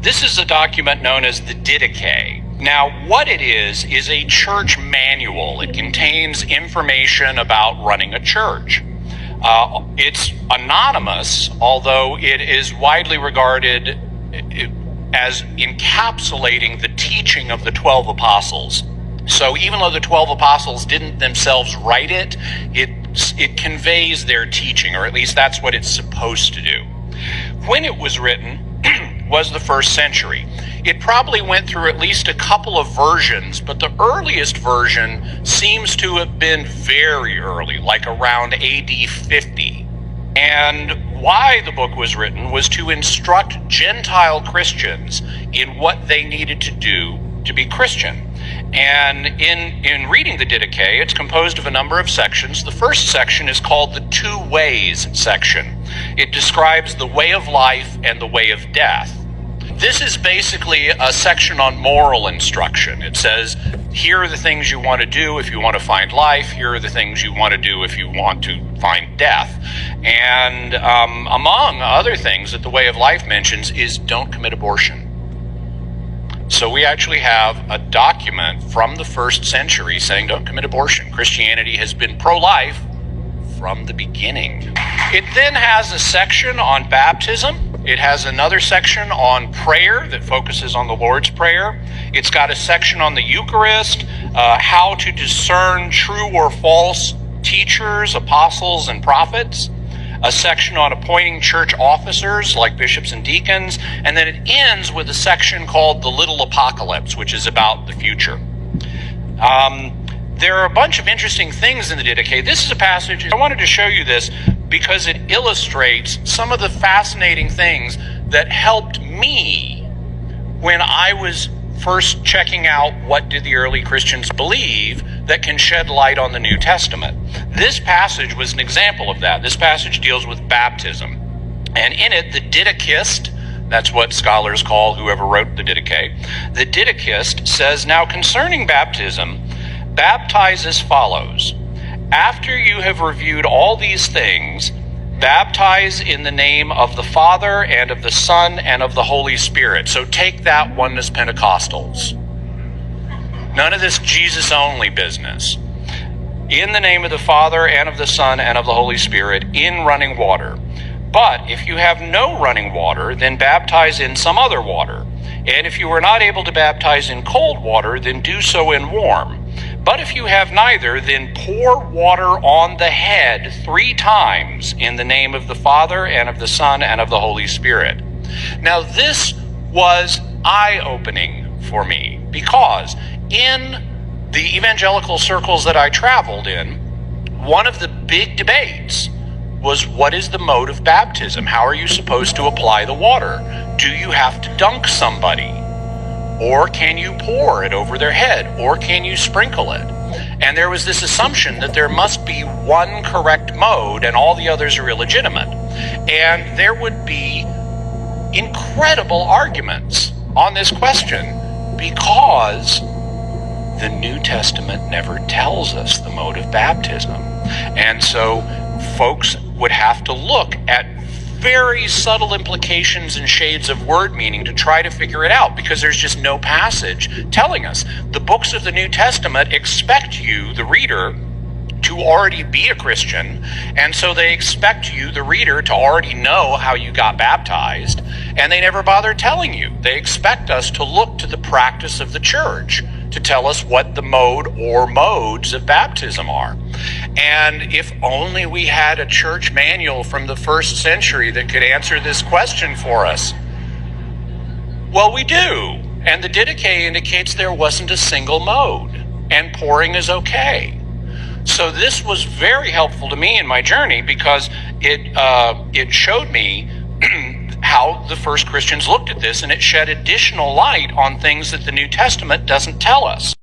This is a document known as the Didache. Now, what it is a church manual. It contains information about running a church. It's anonymous, although it is widely regarded as encapsulating the teaching of the 12 apostles. So even though the 12 apostles didn't themselves write it, it conveys their teaching, or at least that's what it's supposed to do. When it was written was the 1st century. It probably went through at least a couple of versions, but the earliest version seems to have been very early, like around AD 50. And why the book was written was to instruct Gentile Christians in what they needed to do to be Christian. And in reading the Didache, it's composed of a number of sections. The first section is called the Two Ways section. It describes the way of life and the way of death. This is basically a section on moral instruction. It says, here are the things you want to do if you want to find life. Here are the things you want to do if you want to find death. And among other things that the way of life mentions is don't commit abortion. So we actually have a document from the 1st century saying don't commit abortion. Christianity has been pro-life from the beginning. It then has a section on baptism. It has another section on prayer that focuses on the Lord's Prayer. It's got a section on the Eucharist, how to discern true or false teachers, apostles, and prophets. A section on appointing church officers like bishops and deacons, and then it ends with a section called the Little Apocalypse, which is about the future. There are a bunch of interesting things in the Didache. This is a passage, I wanted to show you this because it illustrates some of the fascinating things that helped me when I was first checking out what did the early Christians believe that can shed light on the New Testament. This passage was an example of that. This passage deals with baptism. And in it, the Didachist, that's what scholars call whoever wrote the Didache, the Didachist says, now concerning baptism, baptize as follows. After you have reviewed all these things, baptize in the name of the Father and of the Son and of the Holy Spirit. So take that, Oneness Pentecostals. None of this Jesus-only business. In the name of the Father and of the Son and of the Holy Spirit in running water. But if you have no running water, then baptize in some other water. And if you are not able to baptize in cold water, then do so in warm. But if you have neither, then pour water on the head 3 times in the name of the Father and of the Son and of the Holy Spirit. Now this was eye-opening for me because in the evangelical circles that I traveled in, one of the big debates was what is the mode of baptism? How are you supposed to apply the water? Do you have to dunk somebody? Or can you pour it over their head? Or can you sprinkle it? And there was this assumption that there must be one correct mode and all the others are illegitimate. And there would be incredible arguments on this question because the New Testament never tells us the mode of baptism. And so folks would have to look at very subtle implications and shades of word meaning to try to figure it out because there's just no passage telling us. The books of the New Testament expect you, the reader, to already be a Christian, and so they expect you, the reader, to already know how you got baptized, and they never bother telling you. They expect us to look to the practice of the church to tell us what the mode or modes of baptism are. And if only we had a church manual from the 1st century that could answer this question for us. Well, we do. And the Didache indicates there wasn't a single mode, and pouring is okay. So this was very helpful to me in my journey because it showed me how the first Christians looked at this, and it shed additional light on things that the New Testament doesn't tell us.